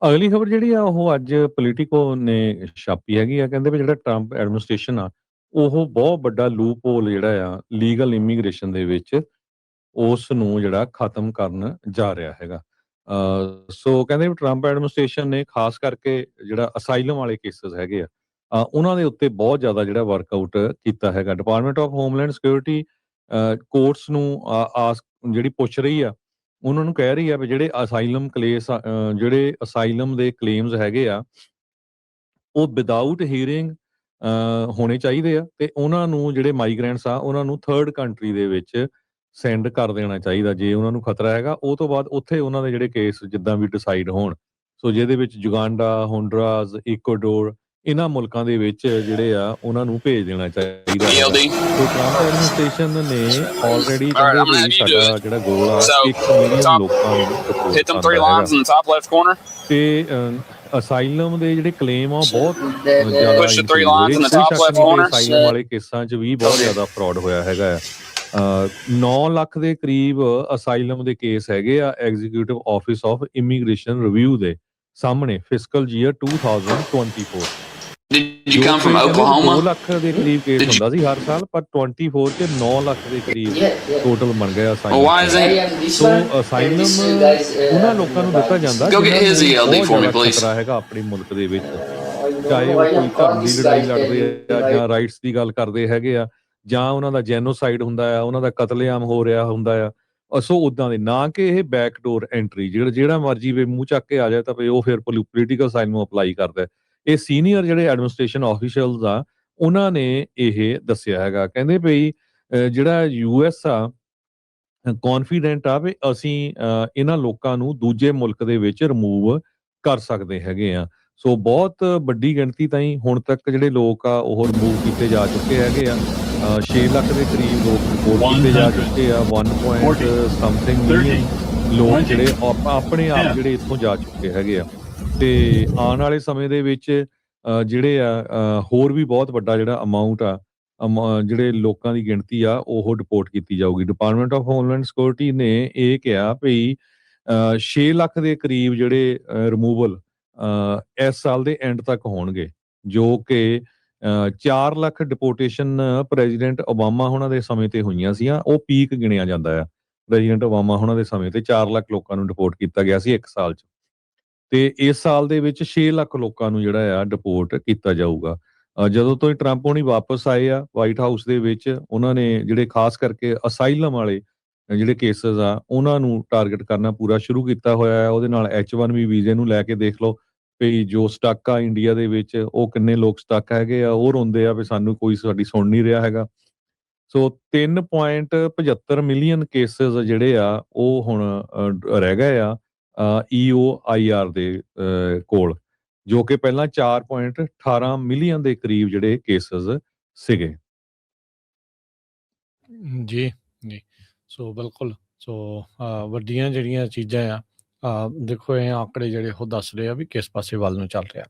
ਅਗਲੀ ਖਬਰ ਜਿਹੜੀ ਆ ਉਹ ਅੱਜ ਪੋਲੀਟੀਕੋ ਨੇ ਛਾਪੀ ਹੈਗੀ ਆ। ਕਹਿੰਦੇ ਵੀ ਜਿਹੜਾ ਟਰੰਪ ਐਡਮਿਨਿਸਟ੍ਰੇਸ਼ਨ ਆ ਉਹ ਬਹੁਤ ਵੱਡਾ ਲੂਪ ਹੋਲ ਜਿਹੜਾ ਆ ਲੀਗਲ ਇਮੀਗ੍ਰੇਸ਼ਨ ਦੇ ਵਿੱਚ ਉਸ ਨੂੰ ਜਿਹੜਾ ਖਤਮ ਕਰਨ ਜਾ ਰਿਹਾ ਹੈਗਾ। ਸੋ ਕਹਿੰਦੇ ਵੀ ਟਰੰਪ ਐਡਮਿਨਿਸਟ੍ਰੇਸ਼ਨ ਨੇ ਖਾਸ ਕਰਕੇ ਜਿਹੜਾ ਅਸਾਈਲਮ ਵਾਲੇ ਕੇਸਿਸ ਹੈਗੇ ਆ ਉਹਨਾਂ ਦੇ ਉੱਤੇ ਬਹੁਤ ਜ਼ਿਆਦਾ ਜਿਹੜਾ ਵਰਕਆਊਟ ਕੀਤਾ ਹੈਗਾ। Department of homeland security courts ਨੂੰ ਜਿਹੜੀ ਪੁੱਛ ਰਹੀ ਆ, ਉਹਨਾਂ ਨੂੰ ਕਹਿ ਰਹੀ ਆ ਵੀ ਜਿਹੜੇ ਅਸਾਈਲਮ ਜਿਹੜੇ ਅਸਾਈਲਮ ਦੇ ਕਲੇਮਸ ਹੈਗੇ ਆ ਉਹ ਵਿਦਆਊਟ ਹੀਅਰਿੰਗ ਹੋਣੇ ਚਾਹੀਦੇ ਆ ਤੇ ਉਹਨਾਂ ਨੂੰ ਜਿਹੜੇ ਮਾਈਗ੍ਰੈਂਟਸ ਆ ਉਹਨਾਂ ਨੂੰ ਥਰਡ ਕੰਟਰੀ ਦੇ ਵਿੱਚ ਸੈਂਡ ਕਰ ਦੇਣਾ ਚਾਹੀਦਾ ਜੇ ਉਹਨਾਂ ਨੂੰ ਖਤਰਾ ਹੈਗਾ। ਉਹ ਤੋਂ ਬਾਅਦ ਉੱਥੇ ਉਹਨਾਂ ਦੇ ਜਿਹੜੇ ਕੇਸ ਜਿੱਦਾਂ ਵੀ ਡਿਸਾਈਡ ਹੋਣ। ਸੋ ਜਿਹਦੇ ਵਿੱਚ ਯੁਗਾਂਡਾ, ਹੋਂਡਰਾਸ, ਇਕੁਆਡੋਰ ਇਹਨਾਂ ਮੁਲਕਾਂ ਦੇ ਵਿੱਚ ਜਿਹੜੇ ਆ ਉਹਨਾਂ ਨੂੰ ਭੇਜ ਦੇਣਾ ਚਾਹੀਦਾ ਹੈਗਾ। ਸੋ ਟਰੰਪ ਐਡਮਿਨਿਸਟ੍ਰੇਸ਼ਨ ਨੇ ਆਲਰੇਡੀ ਕਹਿੰਦੇ ਵੀ ਸਾਡਾ ਜਿਹੜਾ ਗੋਲ ਆ 1 ਮਿਲੀਅਨ ਲੋਕਾਂ ਨੂੰ ਡਿਪੋਰਟ ਕਰਨਾ ਹੈਗਾ ਤੇ ਅਸਾਈਲਮ ਦੇ ਜਿਹੜੇ ਕਲੇਮ ਆ ਬਹੁਤ ਜ਼ਿਆਦਾ ਕੋਈ ਸ਼ੱਕ ਨਹੀਂ ਕਿ ਅਸਾਈਲਮ ਵਾਲੇ ਕੇਸਾਂ 'ਚ ਵੀ ਬਹੁਤ ਜ਼ਿਆਦਾ ਫਰਾਡ ਹੋਇਆ ਹੈਗਾ ਆ। 9 ਲੱਖ ਦੇ ਕਰੀਬ ਅਸਾਈਲਮ ਦੇ ਕੇਸ ਹੈਗੇ ਆ executive office of immigration review ਦੇ ਸਾਹਮਣੇ fiscal year 2024 Did you come from Oklahoma? 2 lakh ਦੇ ਕਰੀਬ ਕੇਸ ਹੁੰਦਾ ਸੀ ਹਰ ਸਾਲ, ਪਰ 24 ਚ 9 ਲੱਖ ਦੇ ਕਰੀਬ ਟੋਟਲ ਬਣ ਗਿਆ ਅਸਾਈਲਮ। ਸੋ ਅਸਾਈਲਮ ਉਹਨਾਂ ਲੋਕਾਂ ਨੂੰ ਦਿੱਤਾ ਜਾਂਦਾ ਜਿਹਨਾਂ ਨੂੰ ਖਤਰਾ ਹੈਗਾ ਆਪਣੇ ਮੁਲਕ ਦੇ ਵਿੱਚ, ਚਾਹੇ ਉਹ ਕੋਈ ਧਰਮ ਦੀ ਲੜਾਈ ਲੜਦੇ ਆ ਜਾਂ ਰਾਈਟਸ ਦੀ ਗੱਲ ਕਰਦੇ ਹੈਗੇ ਆ ਜਾਂ ਉਹਨਾਂ ਦਾ ਜੈਨੋਸਾਈਡ ਹੁੰਦਾ ਆ, ਉਹਨਾਂ ਦਾ ਕਤਲੇਆਮ ਹੋ ਰਿਹਾ ਹੁੰਦਾ ਆ। ਸੋ ਉਦਾਂ ਦੇ ਨਾ ਕਿ ਇਹ ਬੈਕਡੋਰ ਐਂਟਰੀ ਜਿਹੜਾ ਮਰਜੀ ਵੇ ਮੂੰਹ ਚੱਕ ਕੇ ਆ ਜਾਏ ਤਾਂ ਵੀ ਉਹ ਫਿਰ ਪੋਲੀਟੀਕਲ ਅਸਾਈਲਮ ਅਪਲਾਈ ਕਰਦਾ। ਇਹ ਸੀਨੀਅਰ ਜਿਹੜੇ ਐਡਮਿਨਿਸਟ੍ਰੇਸ਼ਨ ਆਫੀਸ਼ੀਅਲਸ ਆ ਉਹਨਾਂ ਨੇ ਇਹ ਦੱਸਿਆ ਹੈਗਾ। ਕਹਿੰਦੇ ਭਈ ਜਿਹੜਾ ਯੂਐਸ ਆ ਕੌਨਫੀਡੈਂਟ ਆ ਵੀ ਅਸੀਂ ਇਹਨਾਂ ਲੋਕਾਂ ਨੂੰ ਦੂਜੇ ਮੁਲਕ ਦੇ ਵਿੱਚ ਰਿਮੂਵ ਕਰ ਸਕਦੇ ਹੈਗੇ ਆ। ਸੋ ਬਹੁਤ ਵੱਡੀ ਗਿਣਤੀ ਤਾਈਂ ਹੁਣ ਤੱਕ ਜਿਹੜੇ ਲੋਕ ਆ ਉਹ ਰਿਮੂਵ ਕੀਤੇ ਜਾ ਚੁੱਕੇ ਹੈਗੇ ਆ। 6 ਲੱਖ ਦੇ ਕਰੀਬ ਲੋਕ ਰਿਪੋਰਟ ਕੀਤੇ ਜਾ ਚੁੱਕੇ ਆ। 1 ਸਮਥਿੰਗ ਮਿਲੀਅਨ ਲੋਕ ਜਿਹੜੇ ਆਪਣੇ ਆਪ ਜਿਹੜੇ ਇੱਥੋਂ ਜਾ ਚੁੱਕੇ ਹੈਗੇ ਆ ਤੇ ਆਉਣ ਵਾਲੇ ਸਮੇਂ ਦੇ ਵਿੱਚ ਜਿਹੜੇ ਆ ਹੋਰ ਵੀ ਬਹੁਤ ਵੱਡਾ ਜਿਹੜਾ ਅਮਾਊਂਟ ਆ ਜਿਹੜੇ ਲੋਕਾਂ ਦੀ ਗਿਣਤੀ ਆ ਉਹ ਰਿਪੋਰਟ ਕੀਤੀ ਜਾਊਗੀ। ਡਿਪਾਰਟਮੈਂਟ ਆਫ ਹੋਮਲੈਂਡ ਸਿਕਿਉਰਿਟੀ ਨੇ ਇਹ ਕਿਹਾ ਭਈ 6 ਲੱਖ ਦੇ ਕਰੀਬ ਜਿਹੜੇ ਰਿਮੂਵਲ ਇਸ ਸਾਲ ਦੇ ਐਂਡ ਤੱਕ ਹੋਣਗੇ, ਜੋ ਕਿ 4 ਲੱਖ ਡਿਪੋਰਟੇਸ਼ਨ ਪ੍ਰੈਜ਼ੀਡੈਂਟ ਓਬਾਮਾ ਹੋਣਾ ਦੇ ਸਮੇਂ ਤੇ ਹੋਈਆਂ ਸੀਆਂ। ਉਹ ਪੀਕ ਗਿਣਿਆ ਜਾਂਦਾ ਆ। ਪ੍ਰੈਜ਼ੀਡੈਂਟ ਓਬਾਮਾ ਹੋਣਾ ਦੇ ਸਮੇਂ ਤੇ 4 ਲੱਖ ਲੋਕਾਂ ਨੂੰ ਡਿਪੋਰਟ ਕੀਤਾ ਗਿਆ ਸੀ ਇੱਕ ਸਾਲ 'ਚ ਤੇ ਇਸ ਸਾਲ ਦੇ ਵਿੱਚ 6 ਲੱਖ ਲੋਕਾਂ ਨੂੰ ਜਿਹੜਾ ਆ ਡਿਪੋਰਟ ਕੀਤਾ ਜਾਊਗਾ। ਜਦੋਂ ਤੋਂ ਟਰੰਪ ਹੋਣੀ ਵਾਪਸ ਆਏ ਆ ਵਾਈਟ ਹਾਊਸ ਦੇ ਵਿੱਚ, ਉਹਨਾਂ ਨੇ ਜਿਹੜੇ ਖਾਸ ਕਰਕੇ ਅਸਾਈਲਮ ਵਾਲੇ ਜਿਹੜੇ ਕੇਸਿਸ ਆ ਉਹਨਾਂ ਨੂੰ ਟਾਰਗੇਟ ਕਰਨਾ ਪੂਰਾ ਸ਼ੁਰੂ ਕੀਤਾ ਹੋਇਆ ਹੈ। ਉਹਦੇ ਨਾਲ H1B ਵੀਜ਼ੇ ਨੂੰ ਲੈ ਕੇ ਦੇਖ ਲਓ ਵੀ ਜੋ ਸਟੱਕ ਆ ਇੰਡੀਆ ਦੇ ਵਿੱਚ ਉਹ ਕਿੰਨੇ ਲੋਕ ਸਟੱਕ ਹੈਗੇ ਆ, ਉਹ ਰੋਂਦੇ ਆ ਵੀ ਸਾਨੂੰ ਕੋਈ ਸਾਡੀ ਸੁਣ ਨਹੀਂ ਰਿਹਾ ਹੈਗਾ। ਸੋ 3.75 ਮਿਲੀਅਨ ਕੇਸਿਸ ਜਿਹੜੇ ਆ ਉਹ ਹੁਣ ਰਹਿ ਗਏ ਆ EOIR ਦੇ ਕੋਲ, ਜੋ ਕਿ ਪਹਿਲਾਂ 4.18 ਮਿਲੀਅਨ ਦੇ ਕਰੀਬ ਜਿਹੜੇ ਕੇਸਿਸ ਸੀਗੇ। ਜੀ ਜੀ ਸੋ ਬਿਲਕੁਲ ਸੋ ਵੱਡੀਆਂ ਜਿਹੜੀਆਂ ਚੀਜ਼ਾਂ ਆ ਦੇਖੋ ਇਹ ਆંકੜੇ ਜਿਹੜੇ ਉਹ ਦੱਸ ਰਹੇ ਆ ਵੀ ਕਿਸ ਪਾਸੇ ਵੱਲ ਨੂੰ ਚੱਲ ਰਿਹਾ।